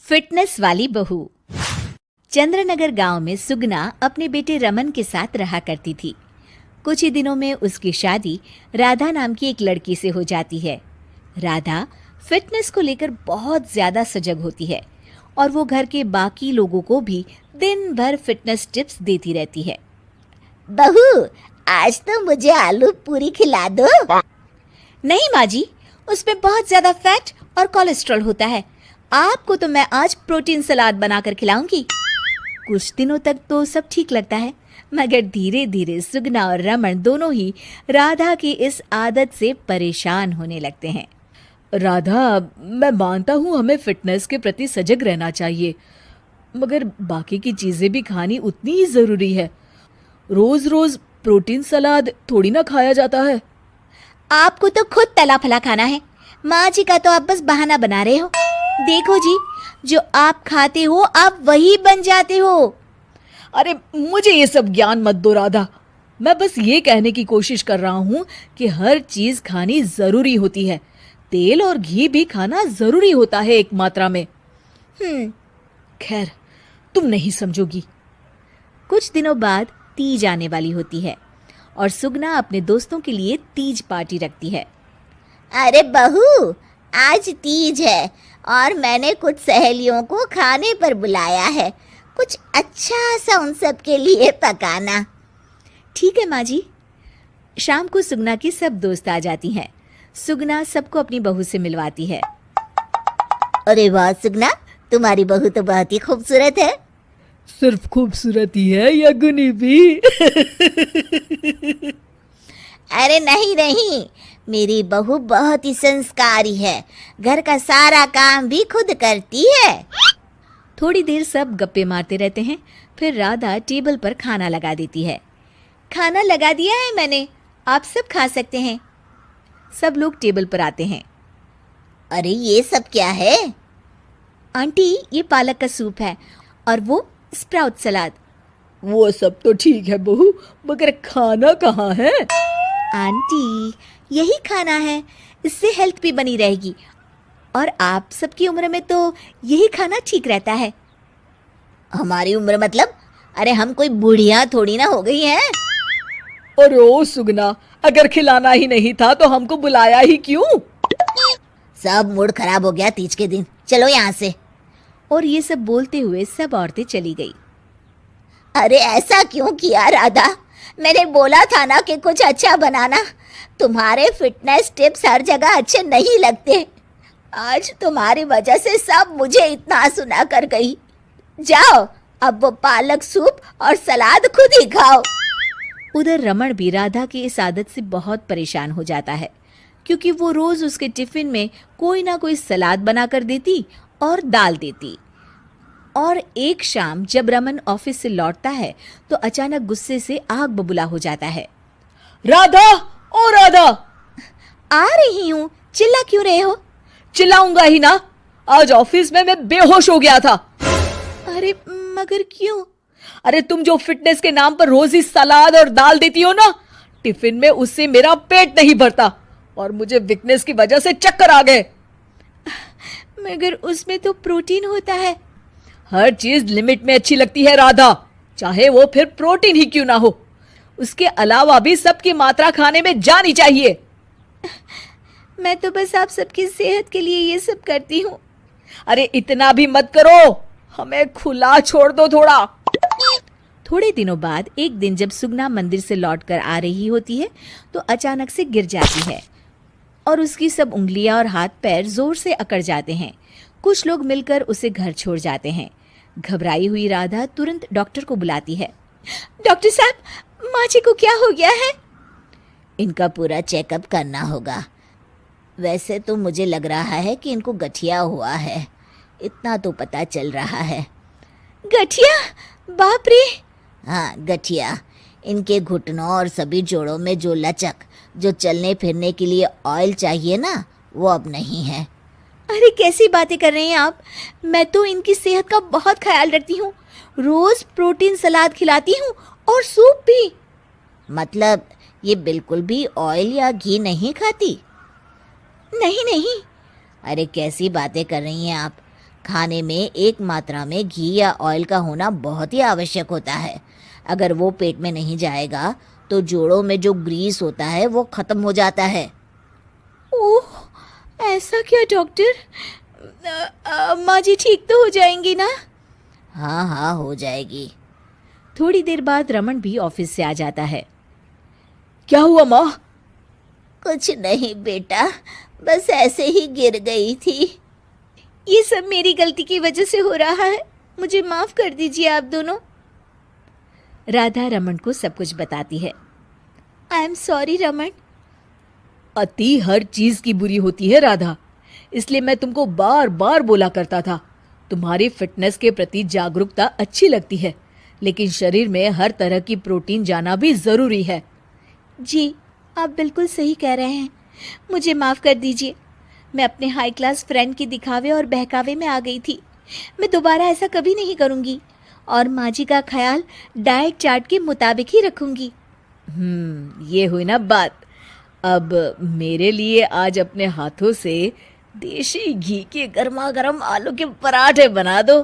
Fitness वाली बहू। चंद्रनगर गांव में सुगना अपने बेटे रमन के साथ रहा करती थी। कुछ ही दिनों में उसकी शादी राधा नाम की एक लड़की से हो जाती है। राधा फिटनेस को लेकर बहुत ज्यादा सजग होती है और वो घर के बाकी लोगों को भी दिन भर फिटनेस टिप्स देती रहती है। बहू, आज तो मुझे आलू पूरी खिला दो। नहीं माँ जी, उसमें बहुत ज्यादा फैट और कोलेस्ट्रॉल होता है। आपको तो मैं आज प्रोटीन सलाद बनाकर खिलाऊंगी। कुछ दिनों तक तो सब ठीक लगता है, मगर धीरे धीरे सुगना और रमन दोनों ही राधा की इस आदत से परेशान होने लगते हैं। राधा, मैं मानता हूँ हमें फिटनेस के प्रति सजग रहना चाहिए, मगर बाकी की चीजें भी खानी उतनी ही जरूरी है। रोज रोज प्रोटीन सलाद थोड़ी ना खाया जाता है। आपको तो खुद तला फला खाना है, माँ जी का तो आप बस बहाना बना रहे हो। देखो जी, जो आप खाते हो आप वही बन जाते हो। अरे मुझे ये सब ज्ञान मत दो राधा, मैं बस ये कहने की कोशिश कर रहा हूँ कि हर चीज खानी जरूरी होती है। तेल और घी भी खाना जरूरी होता है एक मात्रा में। खैर, तुम नहीं समझोगी। कुछ दिनों बाद तीज आने वाली होती है और सुगना अपने दोस्तों के लिए तीज पार्टी रखती है। अरे बहू, आज तीज है और मैंने कुछ सहेलियों को खाने पर बुलाया है। कुछ अच्छा सा उन सब के लिए पकाना। ठीक है माँ जी। शाम को सुगना की सब दोस्त आ जाती हैं। सुगना सबको अपनी बहू से मिलवाती है। अरे वाह सुगना, तुम्हारी बहू तो बहुत ही खूबसूरत है। सिर्फ खूबसूरत ही है या गुनी भी? अरे नहीं नहीं, मेरी बहू बहुत ही संस्कारी है। घर का सारा काम भी खुद करती है। थोड़ी देर सब गप्पे मारते रहते हैं, फिर राधा टेबल पर खाना लगा देती है। खाना लगा दिया है मैंने, आप सब खा सकते हैं। सब लोग टेबल पर आते हैं। अरे ये सब क्या है? आंटी, ये पालक का सूप है और वो स्प्राउट सलाद। वो सब तो ठीक है बहू, मगर खाना कहाँ है? आंटी, यही खाना है, इससे हेल्थ भी बनी रहेगी और आप सबकी उम्र में तो यही खाना ठीक रहता है। हमारी उम्र मतलब? अरे हम कोई बुढ़िया थोड़ी ना हो गई हैं। अरे ओ सुगना, अगर खिलाना ही नहीं था तो हमको बुलाया ही क्यों? सब मूड खराब हो गया तीज के दिन, चलो यहाँ से। और ये सब बोलते हुए सब औरतें चली गई। अरे ऐसा क्यों किया राधा? मैंने बोला था ना कि कुछ अच्छा बनाना। तुम्हारे फिटनेस टिप्स हर जगह अच्छे नहीं लगते। आज तुम्हारी वजह से सब मुझे इतना सुना कर गई। जाओ, अब वो पालक सूप और सलाद खुद ही खाओ। उधर रमन भी राधा की इस आदत से बहुत परेशान हो जाता है, क्योंकि वो रोज उसके टिफिन में कोई ना कोई सलाद बनाकर देती और दाल देती। और एक शाम जब रमन ऑफिस से लौटता है तो अचानक गुस्से से आग बबूला हो जाता है। राधा, ओ राधा! आ रही हूँ, चिल्ला क्यों रहे हो? चिल्लाऊंगा ही ना, आज ऑफिस में मैं बेहोश हो गया था। अरे मगर क्यों? अरे तुम जो फिटनेस के नाम पर रोज ही सलाद और दाल देती हो ना, टिफिन में उससे मेरा पेट नहीं भरता और मुझे वीकनेस की वजह से चक्कर आ गए। मगर उसमें तो प्रोटीन होता है। हर चीज लिमिट में अच्छी लगती है राधा, चाहे वो फिर प्रोटीन ही क्यों ना हो। उसके अलावा भी सबकी मात्रा खाने में जानी चाहिए। मैं तो बस आप सबकी सेहत के लिए ये सब करती हूँ। अरे इतना भी मत करो, हमें खुला छोड़ दो थोड़ा। थोड़े दिनों बाद एक दिन जब सुगना मंदिर से लौटकर आ रही होती है तो अचानक से गिर जाती है और उसकी सब उंगलियां और हाथ पैर जोर से अकड़ जाते हैं। कुछ लोग मिलकर उसे घर छोड़ जाते हैं। घबराई हुई राधा तुरंत डॉक्टर को बुलाती है। डॉक्टर साहब, माँ जी को क्या हो गया है? इनका पूरा चेकअप करना होगा। वैसे तो मुझे लग रहा है कि इनको गठिया हुआ है, इतना तो पता चल रहा है। गठिया? बाप रे! हाँ, गठिया। इनके घुटनों और सभी जोड़ों में जो लचक, जो चलने फिरने के लिए ऑयल चाहिए ना, वो अब नहीं है। अरे कैसी बातें कर रहे हैं आप? मैं तो इनकी सेहत का बहुत ख्याल रखती हूँ, रोज प्रोटीन सलाद खिलाती हूँ और सूप भी। मतलब ये बिल्कुल भी ऑयल या घी नहीं खाती? नहीं नहीं। अरे कैसी बातें कर रही हैं आप? खाने में एक मात्रा में घी या ऑयल का होना बहुत ही आवश्यक होता है। अगर वो पेट में नहीं जाएगा तो जोड़ों में जो ग्रीस होता है वो खत्म हो जाता है। ओह, ऐसा क्या डॉक्टर? माँ जी ठीक तो हो जाएंगी ना? हाँ हाँ, हो जाएगी। थोड़ी देर बाद रमन भी ऑफिस से आ जाता है। क्या हुआ माँ? कुछ नहीं बेटा, बस ऐसे ही गिर गई थी। ये सब मेरी गलती की वजह से हो रहा है, मुझे माफ कर दीजिए आप दोनों। राधा रमन को सब कुछ बताती है। I am sorry Raman. अति हर चीज की बुरी होती है राधा, इसलिए मैं तुमको बार बार बोला करता था। तुम्हारी फिटनेस के प्रति जागरूकता अच्छी लगती है, लेकिन शरीर में हर तरह की प्रोटीन जाना भी जरूरी है। जी, आप बिल्कुल सही कह रहे हैं, मुझे माफ कर दीजिए। मैं अपने हाई क्लास फ्रेंड के दिखावे और बहकावे में आ गई थी। मैं दोबारा ऐसा कभी नहीं करूँगी और माँ जी का ख्याल डाइट चार्ट के मुताबिक ही रखूँगी। ये हुई ना बात। अब मेरे लिए आज अपने हाथों से देशी घी के गर्मा गर्म आलू के पराठे बना दो,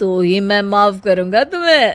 तो ही मैं माफ करूंगा तुम्हें।